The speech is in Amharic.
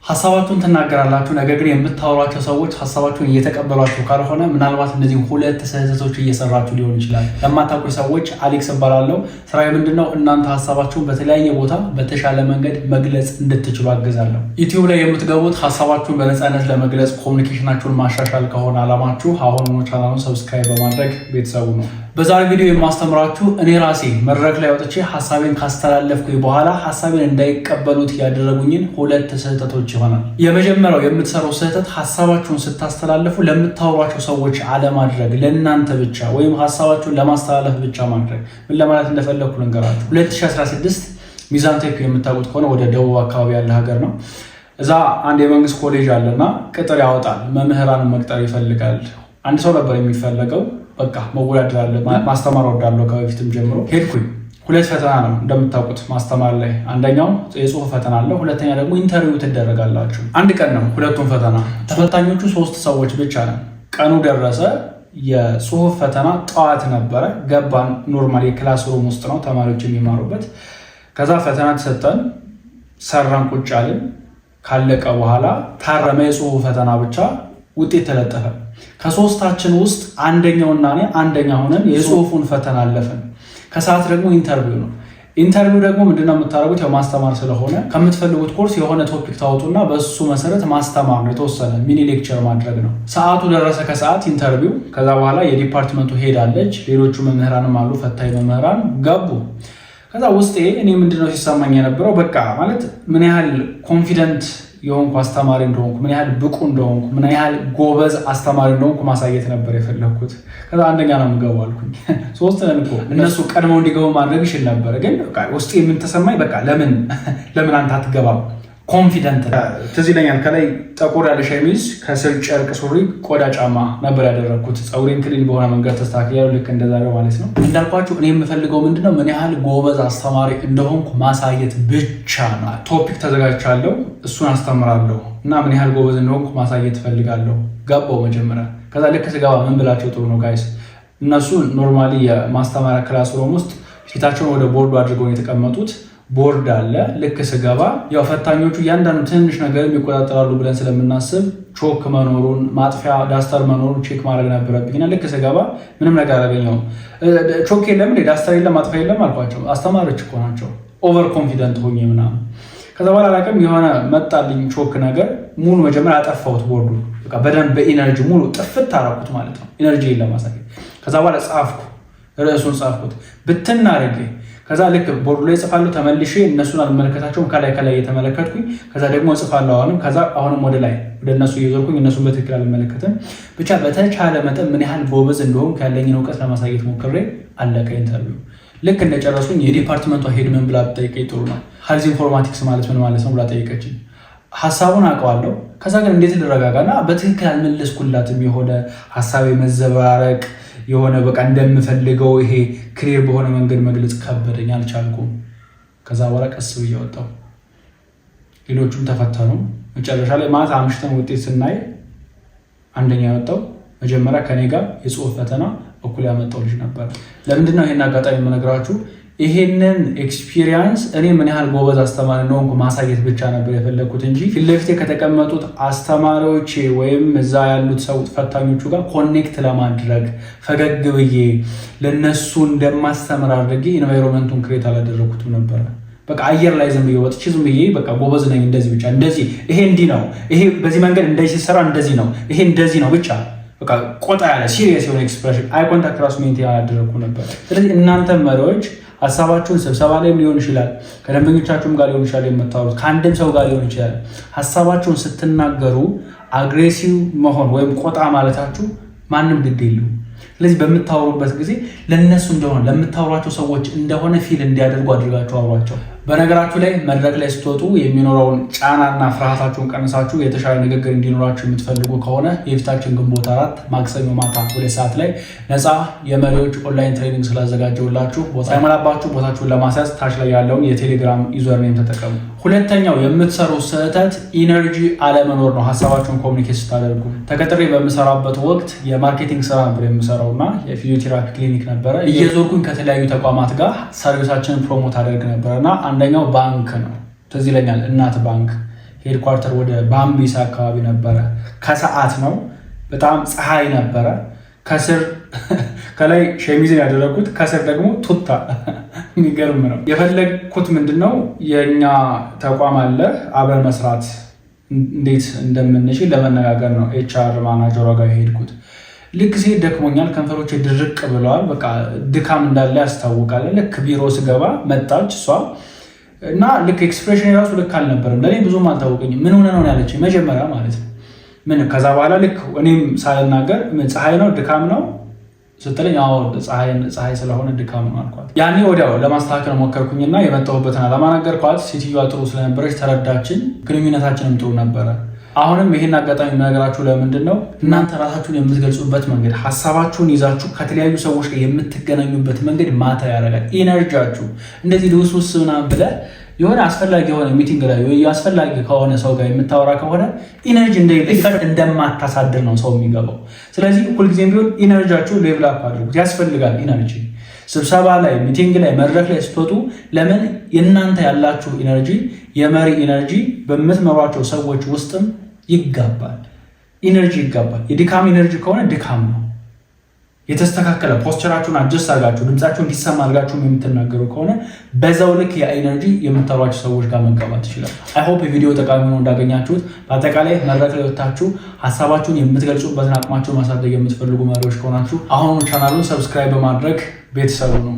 ሐሳባችሁን ተናገራላችሁ ነገር ግን የምታወሯቸው ሰዎች ሐሳባችሁን እየተቀበሏችሁ ካልሆነ ምናልባት እነዚህ ሁለት ስህተቶች እየሰራችሁ ሊሆን ይችላል። ለማታውቁ ሰዎች አሌክስ እባላለሁ። ስራዬ ምንድነው? እናንተ ሐሳባችሁን በተለያየ ቦታ በተሻለ መንገድ መግለጽ እንድትችሉ አግዛለሁ። ዩቲዩብ ላይ የምትገቡት ሐሳባችሁን በነፃነት ለመግለጽ ኮሙኒኬሽናችሁን ማሻሻል ከሆነ አላማችሁ አሁን ቻናሉን ሰብስክራይብ በማድረግ ቤተሰቡ ነው። በዛሬ ቪዲዮ የማስተምራችሁ እኔ ራሴ መድረክ ላይ ወጥቼ ሐሳቤን ካስተላለፍኩኝ በኋላ ሐሳቤን እንዳይቀበሉት ያደረጉኝን ሁለት ስህተቶች ይሆናል። የመጀመሪያው የምትሰራው ስህተት ሐሳባችሁን ስታስተላልፉ ለምታወሯቸው ሰዎች አለማድረግ፣ ለእናንተ ብቻ ወይም ሐሳባችሁን ለማስተላለፍ ብቻ ማድረግ። ምን ለማለት እንደፈለኩ ልንገራችሁ። 2016 ሚዛን ቴፒ የምታውቁት ከሆነ ወደ ደቡብ አካባቢ ያለ ሀገር ነው። እዛ አንድ የመንግስት ኮሌጅ አለና ቅጥር ያወጣል። መምህራንን መቅጠር ይፈልጋል። አንድ ሰው ነበር የሚፈለገው። በቃ መወዳደር አለ። ማስተማር ወዳለው ከበፊትም ጀምሮ ሄድኩኝ። ሁለት ፈተና ነው እንደምታውቁት ማስተማር ላይ። አንደኛው የጽሁፍ ፈተና አለ፣ ሁለተኛ ደግሞ ኢንተርቪው ትደረጋላችሁ። አንድ ቀን ነው ሁለቱም ፈተና። ተፈታኞቹ 3 ሰዎች ብቻ ነው። ቀኑ ደረሰ። የጽሁፍ ፈተና ጠዋት ነበረ። ገባን። ኖርማል የክላስ ሩም ውስጥ ነው ተማሪዎች የሚማሩበት። ከዛ ፈተና ተሰጠን፣ ሰራን፣ ቁጭ አልን። ካለቀ በኋላ ታረመ። የጽሁፍ ፈተና ብቻ ውጤት ተለጠፈ። ከሶስታችን ውስጥ አንደኛውና እኔ አንደኛ ሆነን የጽሁፉን ፈተና አለፈን። ከሰዓት ደግሞ ኢንተርቪው ነው። ኢንተርቪው ደግሞ ምንድነው የምታደርጉት? ያው ማስተማር ስለሆነ ከምትፈልጉት ኮርስ የሆነ ቶፒክ ታወጡና በሱ መሰረት ማስተማር ነው። የተወሰነ ሚኒ ሌክቸር ማድረግ ነው። ሰዓቱ ደረሰ። ከሰዓት ኢንተርቪው። ከዛ በኋላ የዲፓርትመንቱ ሄዳለች። ሌሎቹ መምህራንም አሉ፣ ፈታኝ መምህራን ገቡ። ከዛ ውስጤ እኔ ምንድነው ሲሰማኝ የነበረው በቃ ማለት ምን ያህል ኮንፊደንት የሆንኩ አስተማሪ እንደሆንኩ፣ ምን ያህል ብቁ እንደሆንኩ፣ ምን ያህል ጎበዝ አስተማሪ እንደሆንኩ ማሳየት ነበር የፈለግኩት። ከዛ አንደኛ ነው የምገባው አልኩኝ። 3 ነን እኮ እነሱ ቀድመው እንዲገቡ ማድረግ ይችል ነበር። ግን ውስጤ ምን ተሰማኝ? በቃ ለምን አንተ አትገባም? ኮንፊደንት ትዝ ይለኛል። ከላይ ጠቆር ያለ ሸሚዝ ከስር ጨርቅ ሱሪ፣ ቆዳ ጫማ ነበር ያደረግኩት። ፀጉሬን ክሊን በሆነ መንገድ ተስተካክያለሁ፣ ልክ እንደዛሬው ማለት ነው። እንዳልኳችሁ እኔ የምፈልገው ምንድነው ምን ያህል ጎበዝ አስተማሪ እንደሆንኩ ማሳየት ብቻ ነው። ቶፒክ ተዘጋጅቻለሁ፣ እሱን አስተምራለሁ እና ምን ያህል ጎበዝ እንደሆንኩ ማሳየት ፈልጋለሁ። ገባው መጀመሪያ። ከዛ ልክ ስገባ ምን ብላቸው ጥሩ ነው ጋይስ፣ እነሱ ኖርማሊ የማስተማሪያ ክላስ ሩም ውስጥ ፊታቸውን ወደ ቦርዱ አድርገው የተቀመጡት ቦርድ አለ። ልክ ስገባ ያው ፈታኞቹ እያንዳንዱ ትንሽ ነገር የሚቆጣጠራሉ ብለን ስለምናስብ ቾክ መኖሩን፣ ማጥፊያ ዳስተር መኖሩን ቼክ ማድረግ ነበረብኝና ልክ ስገባ ምንም ነገር አላገኘሁም። ቾክ የለም፣ ዳስተር የለም፣ ማጥፊያ የለም አልኳቸው። አስተማሪዎች እኮ ናቸው። ኦቨር ኮንፊደንት ሆኜ ምናምን። ከዛ በኋላ ላቅም የሆነ መጣልኝ ቾክ ነገር። ሙሉ መጀመሪያ አጠፋሁት ቦርዱ። በቃ በደንብ በኢነርጂ ሙሉ ጥፍት አደረኩት ማለት ነው፣ ኢነርጂ ለማሳየት። ከዛ በኋላ ጻፍኩ፣ ርዕሱን ጻፍኩት ብትና አድርጌ። ከዛ ልክ ቦርዱ ላይ ጽፋለሁ፣ ተመልሼ እነሱን አልመለከታቸውም፣ ከላይ እየተመለከትኩኝ ከዛ ደግሞ ጽፋለሁ አሁንም ወደ ላይ ወደ እነሱ እየዞርኩኝ እነሱን በትክክል አልመለከትም። ብቻ በተቻለ መጠን ምን ያህል ጎበዝ እንደሆንኩ ያለኝን እውቀት ለማሳየት ሞክሬ አለቀ ኢንተርቪው። ልክ እንደጨረሱኝ የዲፓርትመንቷ ሄድ ምን ብላ ጠይቀኝ፣ ጥሩ ነው ሄልዝ ኢንፎርማቲክስ ማለት ምን ማለት ነው ብላ ጠይቀችኝ። ሀሳቡን አውቀዋለሁ። ከዛ ግን እንዴት ልረጋጋና በትክክል አልመለስኩላትም። የሆነ ሀሳቤ መዘበራረቅ የሆነ በቃ እንደምፈልገው ይሄ ክሊር በሆነ መንገድ መግለጽ ከበደኝ፣ አልቻልኩም። ከዛ በኋላ ቀስ ብዬ ወጣሁ። ሌሎቹም ተፈተኑ። መጨረሻ ላይ ማታ አምሽተን ውጤት ስናይ አንደኛ ያወጣው መጀመሪያ ከኔ ጋር የጽሁፍ ፈተና እኩል ያመጣው ልጅ ነበር። ለምንድነው ይሄን አጋጣሚ የምነግራችሁ? ይሄንን ኤክስፒሪየንስ እኔ ምን ያህል ጎበዝ አስተማሪ እንደሆንኩ ማሳየት ብቻ ነበር የፈለግኩት እንጂ ፊት ለፊቴ ከተቀመጡት አስተማሪዎች ወይም እዛ ያሉት ሰው ፈታኞቹ ጋር ኮኔክት ለማድረግ ፈገግ ብዬ ለነሱ እንደማስተምር አድርጌ ኢንቫይሮንመንቱን ክሬት አላደረኩትም ነበር። በቃ አየር ላይ ዝም ብዬ ወጥቼ ዝም ብዬ በቃ ጎበዝ ነኝ እንደዚህ ብቻ እንደዚህ ይሄ እንዲህ ነው፣ ይሄ በዚህ መንገድ እንደዚህ ሲሰራ እንደዚህ ነው፣ ይሄ እንደዚህ ነው ብቻ በቃ ቆጣ ያለ ሲሪየስ የሆነ ኤክስፕሬሽን አይ ኮንታክት ራሱ ሜንቴን አላደረኩ ነበር። ስለዚህ እናንተ መሪዎች ሀሳባችሁን ስብሰባ ላይም ሊሆን ይችላል፣ ከደንበኞቻችሁም ጋር ሊሆን ይችላል፣ የምታወሩት ከአንድም ሰው ጋር ሊሆን ይችላል። ሀሳባችሁን ስትናገሩ አግሬሲቭ መሆን ወይም ቆጣ ማለታችሁ ማንም ግድ የለውም። ስለዚህ በምታወሩበት ጊዜ ለነሱ እንደሆነ ለምታወሯቸው ሰዎች እንደሆነ ፊል እንዲያደርጉ አድርጋችሁ አውሯቸው። በነገራችሁ ላይ መድረክ ላይ ስትወጡ የሚኖረውን ጫናና ፍርሃታችሁን ቀንሳችሁ የተሻለ ንግግር እንዲኖራችሁ የምትፈልጉ ከሆነ የፊታችን ግንቦት 4 ማክሰኞ ማታ 2 ሰዓት ላይ ነፃ የመሪዎች ኦንላይን ትሬኒንግ ስላዘጋጀውላችሁ ቦታ አይሞላባችሁ። ቦታችሁን ለማስያዝ ታች ላይ ያለውን የቴሌግራም ዩዘርኔም ተጠቀሙ። ሁለተኛው የምትሰሩት ስህተት ኢነርጂ አለመኖር ነው። ሀሳባችሁን ኮሚኒኬት ስታደርጉ ተቀጥሬ በምሰራበት ወቅት የማርኬቲንግ ስራ ነበር የምሰራውና የፊዚዮቴራፒ ክሊኒክ ነበረ። እየዞርኩኝ ከተለያዩ ተቋማት ጋር ሰርቪሳችንን ፕሮሞት አደርግ ነበርና አንደኛው ባንክ ነው። ትዝ ይለኛል እናት ባንክ ሄድኳርተር ወደ ባምቢሳ አካባቢ ነበረ። ከሰዓት ነው፣ በጣም ፀሐይ ነበረ። ከስር ከላይ ሸሚዝን ያደረኩት ከስር ደግሞ ቱታ። የሚገርም ነው። የፈለግኩት ምንድነው የኛ ተቋም አለ አብረን መስራት እንዴት እንደምንችል ለመነጋገር ነው። ኤችአር ማናጀሯ ጋር የሄድኩት ልክ ሲሄድ ደክሞኛል፣ ከንፈሮቼ ድርቅ ብለዋል። በቃ ድካም እንዳለ ያስታውቃል። ልክ ቢሮ ስገባ መጣች እሷ እና ልክ ኤክስፕሬሽን የራሱ ልክ አልነበረም። ለእኔ ብዙም አልታወቀኝም። ምን ሆነ ነው ያለችኝ መጀመሪያ ማለት ነው። ምን ከዛ በኋላ ልክ እኔም ሳልናገር ፀሐይ ነው ድካም ነው ስትለኝ ፀሐይ ስለሆነ ድካም ነው አልኳት። ያኔ ወዲያው ለማስተካከል ሞከርኩኝና የመጣሁበትን ዓላማ ነገርኳት። ሴትዮዋ ጥሩ ስለነበረች ተረዳችን። ግንኙነታችንም ጥሩ ነበረ። አሁንም ይሄን አጋጣሚ የምነግራችሁ ለምንድን ነው እናንተ ራሳችሁን የምትገልጹበት መንገድ፣ ሀሳባችሁን ይዛችሁ ከተለያዩ ሰዎች ጋር የምትገናኙበት መንገድ ማታ ያደርጋል። ኢነርጂያችሁ እንደዚህ ልውስውስ ምናምን ብለህ የሆነ አስፈላጊ የሆነ ሚቲንግ ላይ ወይ አስፈላጊ ከሆነ ሰው ጋር የምታወራ ከሆነ ኢነርጂ እንደማታሳድር ነው ሰው የሚገባው። ስለዚህ ሁልጊዜም ቢሆን ኢነርጂያችሁ ሌቭል አፕ አድርጉት። ያስፈልጋል ኢነርጂ። ስብሰባ ላይ፣ ሚቲንግ ላይ፣ መድረክ ላይ ስትወጡ ለምን የእናንተ ያላችሁ ኢነርጂ የመሪ ኢነርጂ በምትመሯቸው ሰዎች ውስጥም ይጋባል። ኢነርጂ ይጋባል። የድካም ኢነርጂ ከሆነ ድካም ነው። የተስተካከለ ፖስቸራችሁን አጀስት አድርጋችሁ ድምጻችሁ እንዲሰማ አድርጋችሁ የምትናገሩ ከሆነ በዛው ልክ የኢነርጂ የምታሯቸው ሰዎች ጋር መጋባት ይችላል። አይ ሆፕ የቪዲዮ ጠቃሚ ሆኖ እንዳገኛችሁት። በአጠቃላይ መድረክ ላይ ወጥታችሁ ሀሳባችሁን የምትገልጹበትን አቅማችሁን ማሳደግ የምትፈልጉ መሪዎች ከሆናችሁ አሁኑ ቻናሉን ሰብስክራይብ በማድረግ ቤተሰቡ ነው።